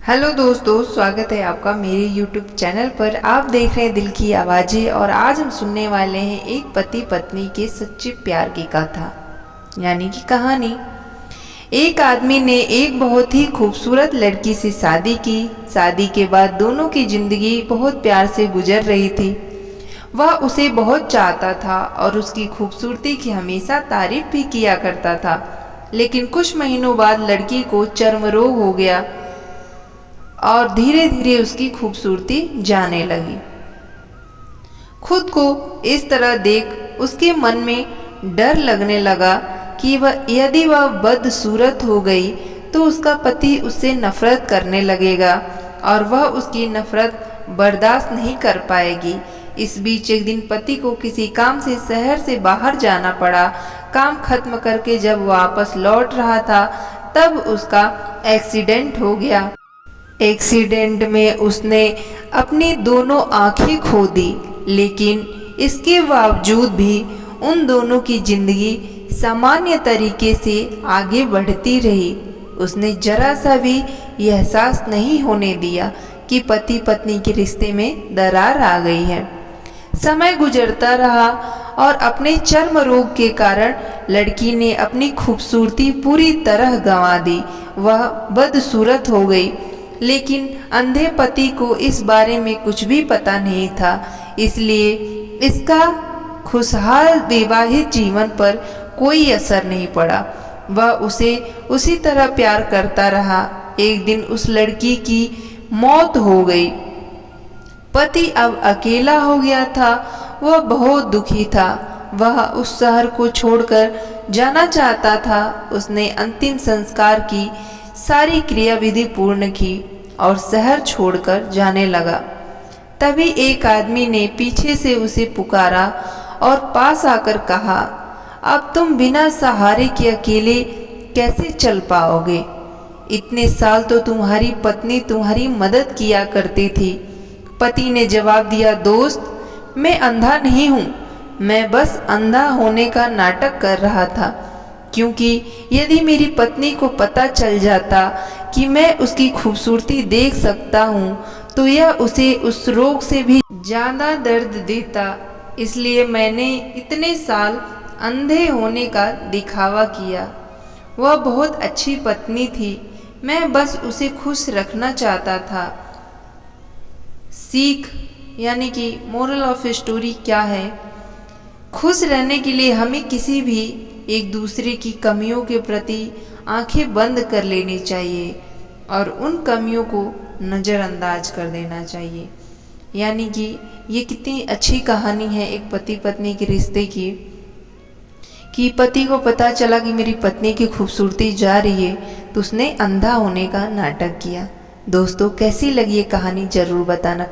Hello दोस्तों, स्वागत है आपका मेरे YouTube चैनल पर। आप देख रहे हैं दिल की आवाज़ें और आज हम सुनने वाले हैं एक पति पत्नी के सच्चे प्यार की कथा यानी कि कहानी। एक आदमी ने एक बहुत ही खूबसूरत लड़की से शादी की। शादी के बाद दोनों की ज़िंदगी बहुत प्यार से गुजर रही थी। वह उसे बहुत चाहता था और उसकी खूबसूरती की हमेशा तारीफ भी किया करता था। लेकिन कुछ महीनों बाद लड़की को चर्म रोग हो गया और धीरे धीरे उसकी खूबसूरती जाने लगी। खुद को इस तरह देख उसके मन में डर लगने लगा कि यदि वह बदसूरत हो गई तो उसका पति उससे नफरत करने लगेगा और वह उसकी नफरत बर्दाश्त नहीं कर पाएगी। इस बीच एक दिन पति को किसी काम से शहर से बाहर जाना पड़ा। काम खत्म करके जब वापस लौट रहा था तब उसका एक्सीडेंट हो गया। एक्सीडेंट में उसने अपनी दोनों आंखें खो दी, लेकिन इसके बावजूद भी उन दोनों की जिंदगी सामान्य तरीके से आगे बढ़ती रही। उसने जरा सा भी यह एहसास नहीं होने दिया कि पति पत्नी के रिश्ते में दरार आ गई है। समय गुजरता रहा और अपने चर्म रोग के कारण लड़की ने अपनी खूबसूरती पूरी तरह गंवा दी। वह बदसूरत हो गई, लेकिन अंधे पति को इस बारे में कुछ भी पता नहीं था, इसलिए इसका खुशहाल वैवाहिक जीवन पर कोई असर नहीं पड़ा। वह उसे उसी तरह प्यार करता रहा। एक दिन उस लड़की की मौत हो गई। पति अब अकेला हो गया था। वह बहुत दुखी था। वह उस शहर को छोड़कर जाना चाहता था। उसने अंतिम संस्कार की सारी क्रियाविधि पूर्ण की और शहर छोड़कर जाने लगा। तभी एक आदमी ने पीछे से उसे पुकारा और पास आकर कहा, अब तुम बिना सहारे के अकेले कैसे चल पाओगे? इतने साल तो तुम्हारी पत्नी तुम्हारी मदद किया करती थी। पति ने जवाब दिया, दोस्त, मैं अंधा नहीं हूँ, मैं बस अंधा होने का नाटक कर रहा था, क्योंकि यदि मेरी पत्नी को पता चल जाता कि मैं उसकी खूबसूरती देख सकता हूँ तो यह उसे उस रोग से भी ज़्यादा दर्द देता। इसलिए मैंने इतने साल अंधे होने का दिखावा किया। वह बहुत अच्छी पत्नी थी, मैं बस उसे खुश रखना चाहता था। सीख यानी कि मोरल ऑफ स्टोरी क्या है? खुश रहने के लिए हमें किसी भी एक दूसरे की कमियों के प्रति आंखें बंद कर लेनी चाहिए और उन कमियों को नज़रअंदाज कर देना चाहिए। यानी कि ये कितनी अच्छी कहानी है एक पति पत्नी के रिश्ते की, कि पति को पता चला कि मेरी पत्नी की खूबसूरती जा रही है तो उसने अंधा होने का नाटक किया। दोस्तों, कैसी लगी ये कहानी ज़रूर बताना।